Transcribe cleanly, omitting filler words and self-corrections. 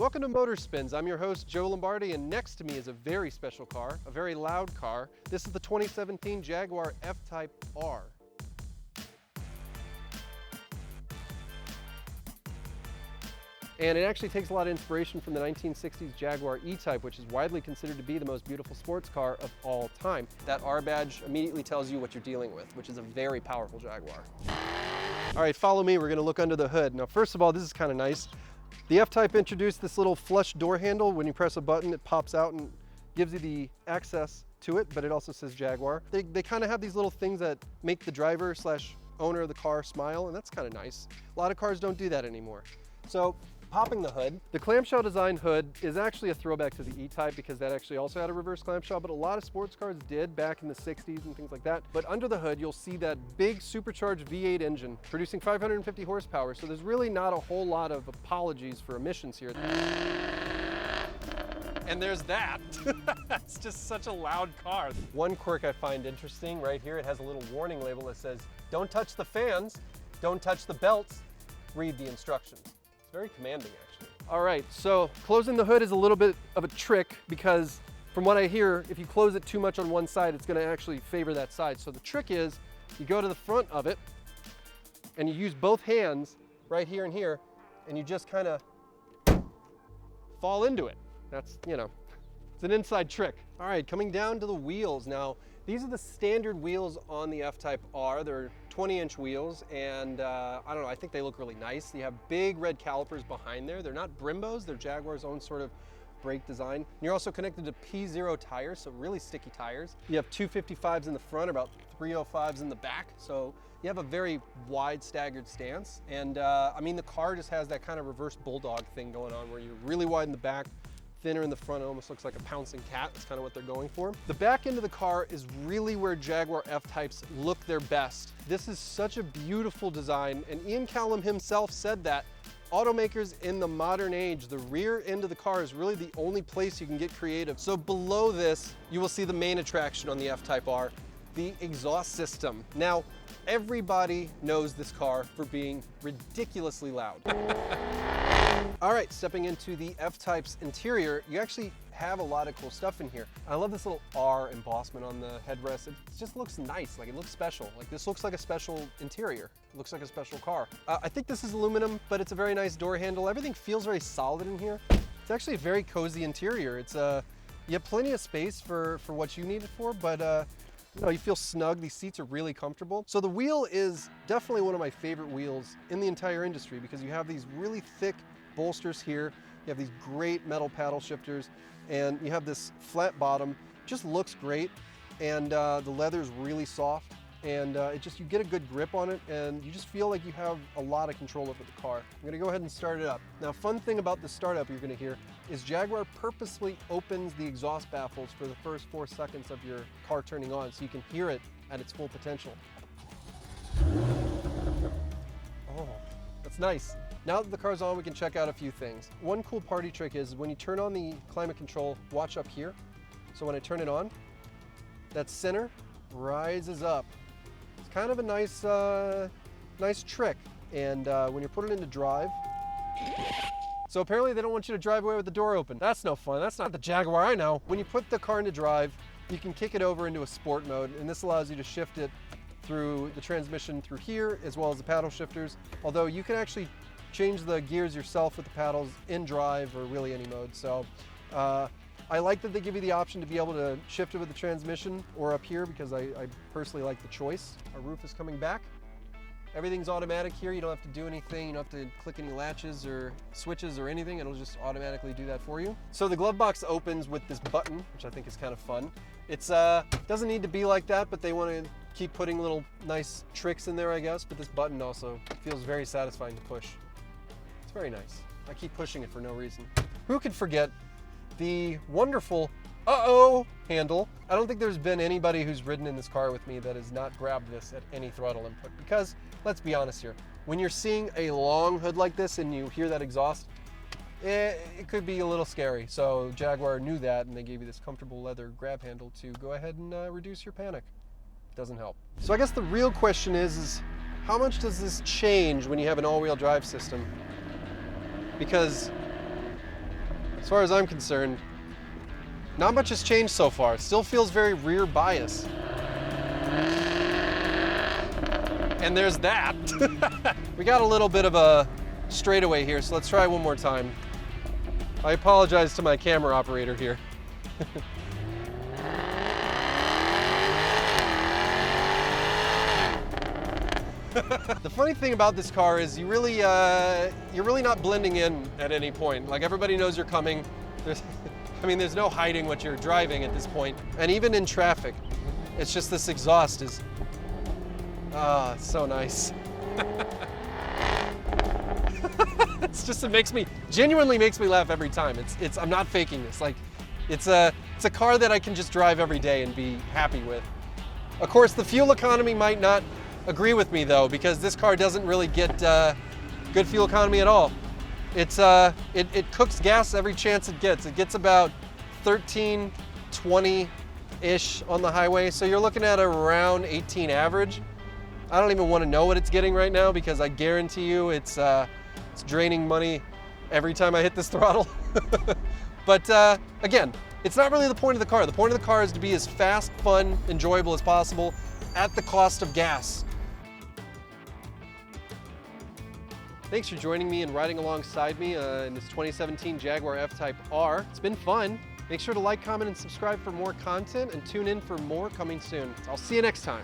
Welcome to Motor Spins. I'm your host, Joe Lombardi, and next to me is a very special car, a very loud car. This is the 2017 Jaguar F-Type R. And it actually takes a lot of inspiration from the 1960s Jaguar E-Type, which is widely considered to be the most beautiful sports car of all time. That R badge immediately tells you what you're dealing with, which is a very powerful Jaguar. All right, follow me. We're going to look under the hood. Now, first of all, this is kind of nice. The F-Type introduced this little flush door handle. When you press a button, it pops out and gives you the access to it, but it also says Jaguar. They kind of have these little things that make the driver slash owner of the car smile, and that's kind of nice. A lot of cars don't do that anymore. So, popping the hood. The clamshell design hood is actually a throwback to the E-Type because that actually also had a reverse clamshell, but a lot of sports cars did back in the 60s and things like that. But under the hood, you'll see that big supercharged V8 engine producing 550 horsepower. So there's really not a whole lot of apologies for emissions here. And there's that. It's just such a loud car. One quirk I find interesting right here, it has a little warning label that says, don't touch the fans, don't touch the belts, read the instructions. Very commanding, actually. All right, so closing the hood is a little bit of a trick because from what I hear, if you close it too much on one side, it's gonna actually favor that side. So the trick is you go to the front of it and you use both hands right here and here, and you just kind of fall into it. That's, you know, it's an inside trick. All right, coming down to the wheels. Now, these are the standard wheels on the F-Type R. They're 20-inch wheels, and I don't know, I think they look really nice. You have big red calipers behind there. They're not Brimbos, they're Jaguar's own sort of brake design. And you're also connected to P0 tires, so really sticky tires. You have 255s in the front, about 305s in the back, so you have a very wide staggered stance. And I mean, the car just has that kind of reverse bulldog thing going on where you're really wide in the back, thinner in the front. It almost looks like a pouncing cat. That's kind of what they're going for. The back end of the car is really where Jaguar F-Types look their best. This is such a beautiful design, and Ian Callum himself said that automakers in the modern age, the rear end of the car is really the only place you can get creative. So below this, you will see the main attraction on the F-Type R, the exhaust system. Now, everybody knows this car for being ridiculously loud. All right, stepping into the F-Type's interior, you actually have a lot of cool stuff in here. I love this little R embossment on the headrest. It just looks nice, like it looks special. Like this looks like a special interior. It looks like a special car. I think this is aluminum, but it's a very nice door handle. Everything feels very solid in here. It's actually a very cozy interior. It's you have plenty of space for what you need it for, but you know, you feel snug. These seats are really comfortable. So the wheel is definitely one of my favorite wheels in the entire industry because you have these really thick bolsters here, you have these great metal paddle shifters, and you have this flat bottom. Just looks great, and the leather is really soft, and you get a good grip on it, and you just feel like you have a lot of control over the car. I'm gonna go ahead and start it up. Now, fun thing about the startup you're gonna hear is Jaguar purposely opens the exhaust baffles for the first 4 seconds of your car turning on, so you can hear it at its full potential. Oh, that's nice. Now that the car's on, we can check out a few things. One cool party trick is when you turn on the climate control, watch up here. So when I turn it on, that center rises up. It's kind of a nice, nice trick. And when you put it into drive, so apparently they don't want you to drive away with the door open. That's no fun. That's not the Jaguar I know. When you put the car into drive, you can kick it over into a sport mode, and this allows you to shift it through the transmission through here, as well as the paddle shifters. Although you can actually change the gears yourself with the paddles in drive or really any mode. So I like that they give you the option to be able to shift it with the transmission or up here because I personally like the choice. Our roof is coming back. Everything's automatic here. You don't have to do anything. You don't have to click any latches or switches or anything. It'll just automatically do that for you. So the glove box opens with this button, which I think is kind of fun. It's doesn't need to be like that, but they want to keep putting little nice tricks in there, I guess. But this button also feels very satisfying to push. Very nice. I keep pushing it for no reason. Who could forget the wonderful uh-oh handle? I don't think there's been anybody who's ridden in this car with me that has not grabbed this at any throttle input because, let's be honest here, when you're seeing a long hood like this and you hear that exhaust, it could be a little scary. So Jaguar knew that and they gave you this comfortable leather grab handle to go ahead and reduce your panic. Doesn't help. So I guess the real question is how much does this change when you have an all-wheel drive system? Because as far as I'm concerned, not much has changed so far. It still feels very rear bias. And there's that. We got a little bit of a straightaway here, so let's try one more time. I apologize to my camera operator here. The funny thing about this car is you're really not blending in at any point. Like, everybody knows you're coming. There's no hiding what you're driving at this point. And even in traffic, it's just this exhaust is, it's so nice. It genuinely makes me laugh every time. I'm not faking this. Like, it's a car that I can just drive every day and be happy with. Of course, the fuel economy might not agree with me though, because this car doesn't really get good fuel economy at all. It cooks gas every chance it gets. It gets about 13, 20-ish on the highway, so you're looking at around 18 average. I don't even want to know what it's getting right now, because I guarantee you it's draining money every time I hit this throttle. But again, it's not really the point of the car. The point of the car is to be as fast, fun, enjoyable as possible at the cost of gas. Thanks for joining me and riding alongside me in this 2017 Jaguar F-Type R. It's been fun. Make sure to like, comment, and subscribe for more content, and tune in for more coming soon. I'll see you next time.